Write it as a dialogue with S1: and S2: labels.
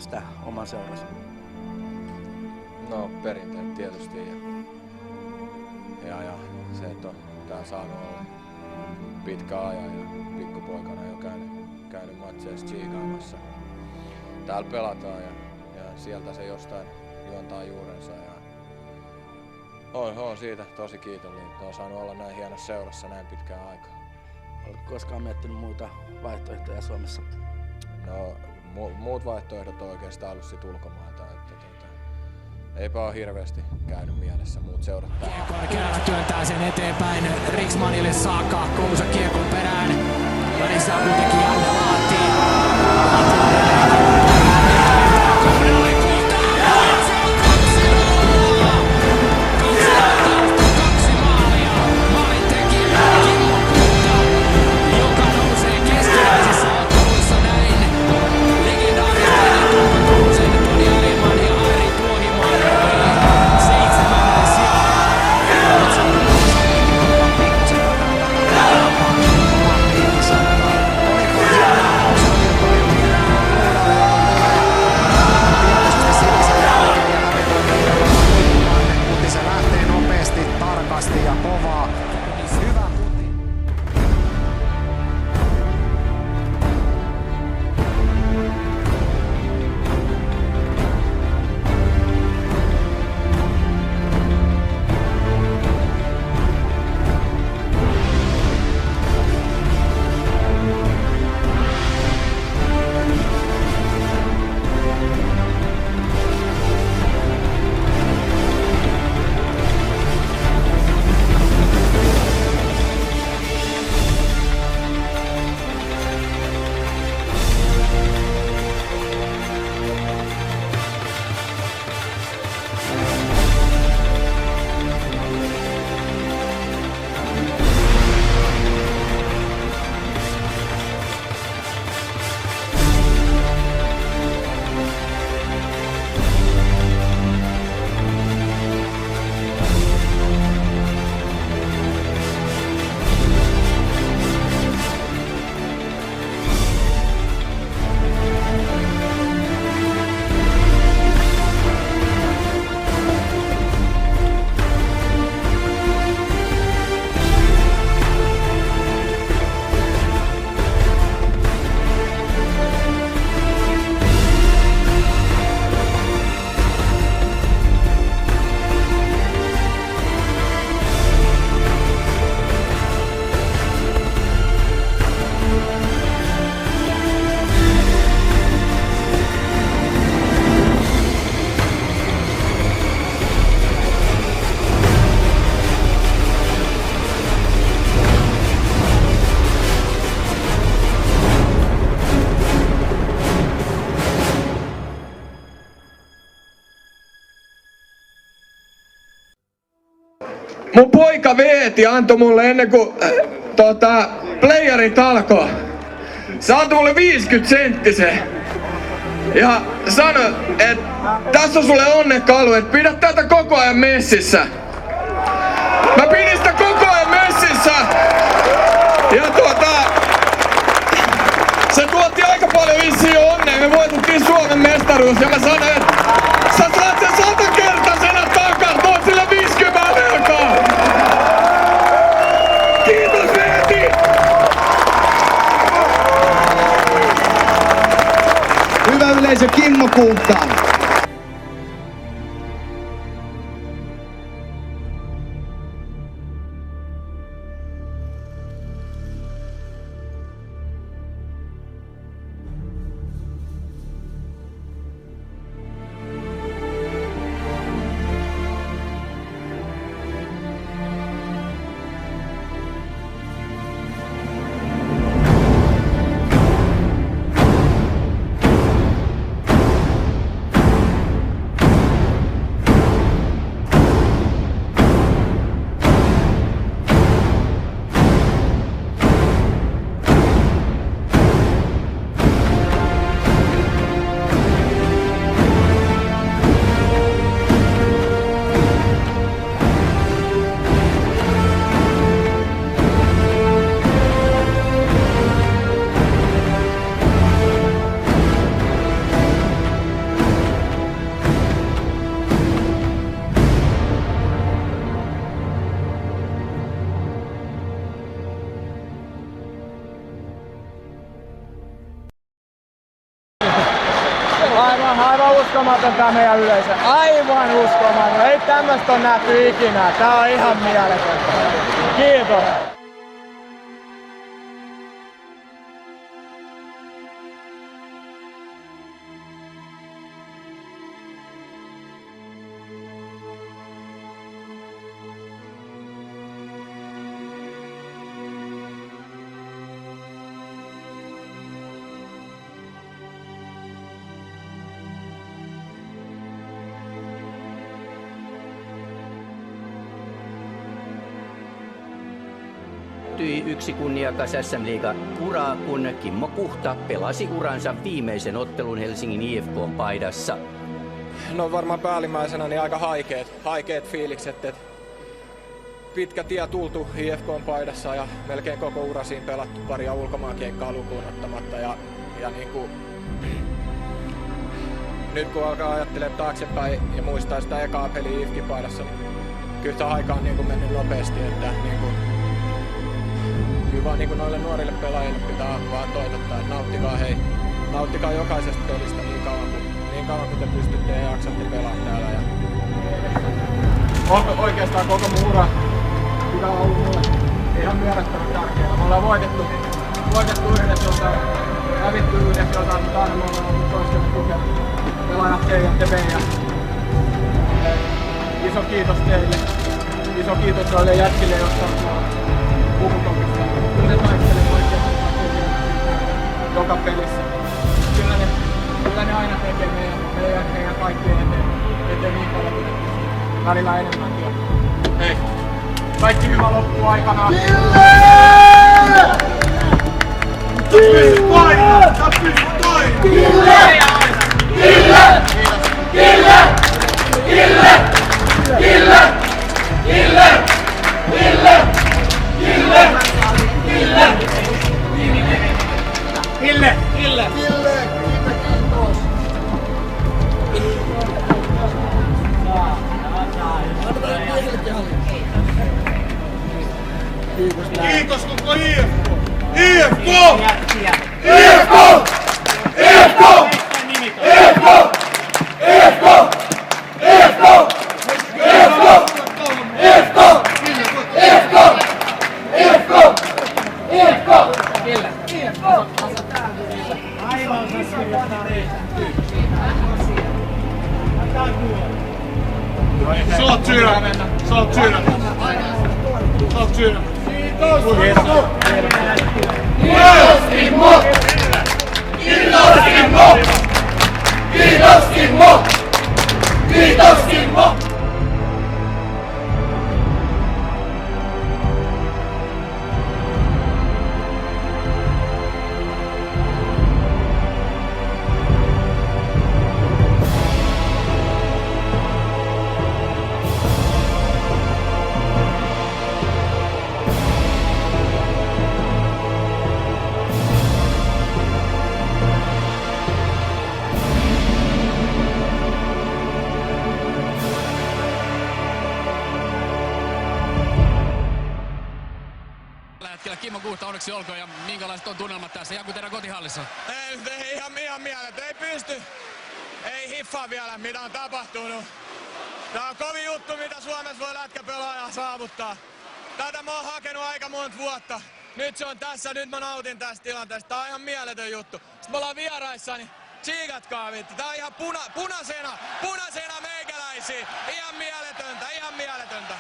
S1: yhdistää oman seurasi?
S2: No perinteet tietysti ja se, että on tää saanut olla pitkä ajan ja pikkupoikana jo käynyt matseissa tsiikaamassa. Täällä pelataan ja sieltä se jostain juontaa juurensa ja oon siitä tosi kiitollinen, että on saanut olla näin hienossa seurassa näin pitkään aikaa.
S1: Oletko koskaan miettinyt muita vaihtoehtoja Suomessa?
S2: No muut vaihtoehdot on oikeastaan ollut sit ulkomailta, että eipä ole hirveästi käynyt mielessä muut seurat täällä.
S3: Korkealla työntää sen eteenpäin Riksmanille saakka, Kousa kiekon perään. Jari saa kuitenkin Janne Laattiin.
S4: Mun poika Veeti antoi mulle ennen kuin playerit alkoi. Se antoi mulle 50 senttisen. Ja sanoi, että tässä on sulle onnekalu, että pidä tätä koko ajan messissä. Mä pidin sitä koko ajan messissä. Ja se tuotti aika paljon vissiin onnea. Me voitettiin Suomen mestaruus ja mä sanoin, että sä saat sen 100-kertaisena takas. Tuot sille 50 velkaa. Kiitos Veeti!
S5: Hyvä yleisö, Kimmo Kuukkaan.
S6: Aivan uskomaton tää meidän yleisö. Aivan uskomaton. Ei tämmöstä on nähty ikinä. Tää on ihan mieletöntä. Kiitos.
S7: Yksi kunniakas SM-liiga ura, kun Kimmo Kuhta pelasi uransa viimeisen ottelun Helsingin IFK:n paidassa.
S2: No varmaan päällimmäisenä niin aika haikeet fiilikset, että pitkä tie tultu IFK:n paidassa ja melkein koko ura siinä pelattu, paria ulkomaankeikkaa lukuun ottamatta ja niin kuin, nyt kun alkaa ajattelemaan taaksepäin ja muistaa sitä ekaa peliä IFK:n paidassa, niin kyllä tämä aika on niin kuin mennyt nopeasti, että niin kuin, kyllä vaan niin noille nuorille pelaajille pitää vaan toivottaa, että nauttikaa jokaisesta pelistä niin kauan kun te pystytte ja jaksatte pelaa täällä. Ja oikeastaan koko mun ura, mikä on ollut mulle ihan mielettömän tärkeää. Me ollaan voitettu yhdessä jotain, hävitty yhdessä jotain, mutta aina me ollaan ollut toistemme tukena. Pelaajat teidän te meidän. Iso kiitos teille. Iso kiitos noille jätkille, jotka on puhutokista. Kyllä ne taistelee oikeasti joka pelissä. Kyllä ne aina tekee meidän kaikkien eteen niin paljon kuin välillä enemmänkin. Hei, kaikki hyvä loppuu aikanaan.
S4: Kiitos koko IFK! IFK! IFK! IFK! IFK! IFK! IFK! IFK! IFK! IFK! IFK! Aivan Kiitos Kimmo! Kiitos Kimmo! Kiitos Kimmo! Kiitos Kimmo!
S3: Kimmo Kuhta, onneksi olkoon, ja minkälaiset on tunnelmat tässä? Jaku teidän kotihallissa.
S2: Ei ihan mieletön, ei pysty. Ei hiffaa vielä, mitä on tapahtunut. Tää on kovin juttu, mitä Suomessa voi lätkäpelaaja saavuttaa. Tätä mä oon hakenut aika monta vuotta. Nyt se on tässä, nyt mä nautin tästä tilanteesta. Tää on ihan mieletön juttu. Sitten me ollaan vieraissa, niin tsiikatkaa vittu. Tää on ihan punaisena meikäläisiä. Ihan mieletöntä, ihan mieletöntä.